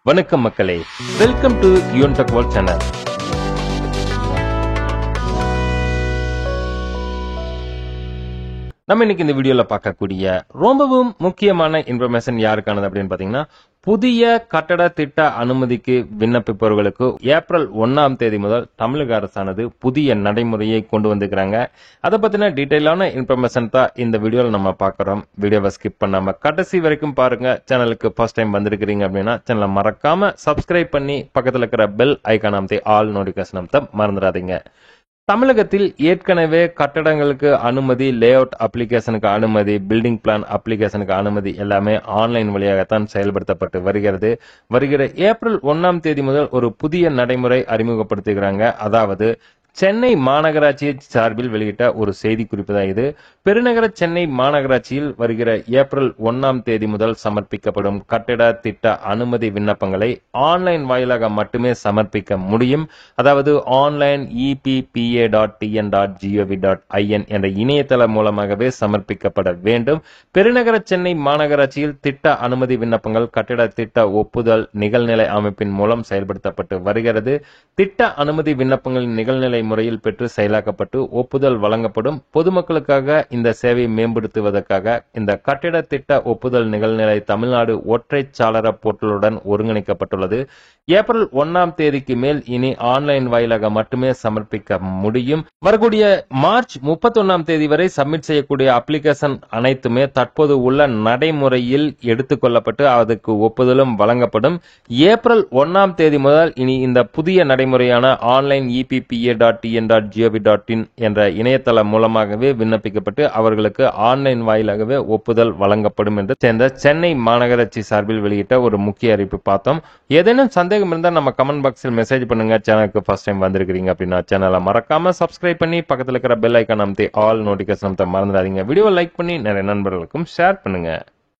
வணக்கம் மக்களே, welcome to Yuvan tech world channel. நம்ம இன்னைக்கு இந்த வீடியோல பார்க்கக்கூடிய ரொம்பவும் முக்கியமான இன்ஃபர்மேஷன் யாருக்கானது அப்படின்னு பாத்தீங்கன்னா, புதிய கட்டட திட்ட அனுமதிக்கு விண்ணப்பிப்பவர்களுக்கு ஏப்ரல் 1ஆம் தேதி முதல் தமிழக அரசானது புதிய நடைமுறையை கொண்டு வந்திருக்கிறாங்க. அதை பத்தின டீடைலான இன்ஃபர்மேஷன் தான் இந்த வீடியோல நம்ம பார்க்கிறோம். வீடியோவை ஸ்கிப் பண்ணாம கடைசி வரைக்கும் பாருங்க. சேனலுக்கு ஃபர்ஸ்ட் டைம் வந்திருக்கிறீங்க அப்படின்னா சேனலை மறக்காம சப்ஸ்கிரைப் பண்ணி பக்கத்துல இருக்கிற பெல் ஐகான் அமைத்து ஆல் நோட்டிபிகேஷன் அமைத்த மறந்துடாதீங்க. தமிழகத்தில் ஏற்கனவே கட்டடங்களுக்கு அனுமதி, லே அவுட் அப்ளிகேஷனுக்கு அனுமதி, பில்டிங் பிளான் அப்ளிகேஷனுக்கு அனுமதி எல்லாமே ஆன்லைன் வழியாகத்தான் செயல்படுத்தப்பட்டு வருகிறது. வருகிற ஏப்ரல் 1ஆம் தேதி முதல் ஒரு புதிய நடைமுறை அறிமுகப்படுத்துகிறாங்க. அதாவது சென்னை மாநகராட்சி சார்பில் வெளியிட்ட ஒரு செய்தி குறிப்பு தான் இது. பெருநகர சென்னை மாநகராட்சியில் வருகிற ஏப்ரல் 1ஆம் தேதி முதல் சமர்ப்பிக்கப்படும் கட்டிட திட்ட அனுமதி விண்ணப்பங்களை ஆன்லைன் வாயிலாக மட்டுமே சமர்ப்பிக்க முடியும். அதாவது ஆன்லைன் EPPA.TN.gov.in என்ற இணையதளம் மூலமாகவே சமர்ப்பிக்கப்பட வேண்டும். பெருநகர சென்னை மாநகராட்சியில் திட்ட அனுமதி விண்ணப்பங்கள் கட்டிட திட்ட ஒப்புதல் நிகழ்நிலை அமைப்பின் மூலம் செயல்படுத்தப்பட்டு வருகிறது. திட்ட அனுமதி விண்ணப்பங்களின் நிகழ்நிலை முறையில் பெற்று செயலாக்கப்பட்டு ஒப்புதல் வழங்கப்படும். பொதுமக்களுக்காக இந்த சேவை மேம்படுத்துவதற்காக இந்த கட்டிட திட்ட ஒப்புதல் நிகழ்நிலை தமிழ்நாடு ஒற்றை சாளர போர்ட்டலுடன் ஒருங்கிணைக்கப்பட்டுள்ளது. ஏப்ரல் 1ஆம் தேதிக்கு மேல் இனி ஆன்லைன் வாயிலாக மட்டுமே சமர்ப்பிக்க முடியும். வரக்கூடிய மார்ச் 31ஆம் தேதி வரை சப்மிட் செய்யக்கூடிய அப்ளிகேஷன் அனைத்துமே தற்போது உள்ள நடைமுறையில் எடுத்துக்கொள்ளப்பட்டு அதுக்கு ஒப்புதலும் வழங்கப்படும். ஏப்ரல் 1ஆம் தேதி முதல் இனி இந்த புதிய நடைமுறையான ஆன்லைன் EPPA.TN.gov.in என்ற இணையதளம் மூலமாகவே விண்ணப்பிக்கப்பட்டு அவர்களுக்கு ஆன்லைன் வாயிலாகவே ஒப்புதல் வழங்கப்படும் என்று சேர்ந்த சென்னை மாநகராட்சி சார்பில் வெளியிட்ட ஒரு முக்கிய அறிவிப்பு பார்த்தோம். ஏதேனும் சந்தேகம் இருந்தால் நம்ம கமெண்ட் பாக்ஸில் மெசேஜ் பண்ணுங்க. சேனலுக்கு ஃபர்ஸ்ட் டைம் வந்திருக்கிறீங்க அப்படின்னா சேனலை மறக்காம சப்ஸ்கிரைப் பண்ணி பக்கத்தில் இருக்கிற பெல் ஐக்கான் அமைத்து ஆல் நோட்டிபிகேஷன் மறந்துடாதீங்க. வீடியோ லைக் பண்ணி நிறைய நண்பர்களுக்கும் ஷேர் பண்ணுங்க.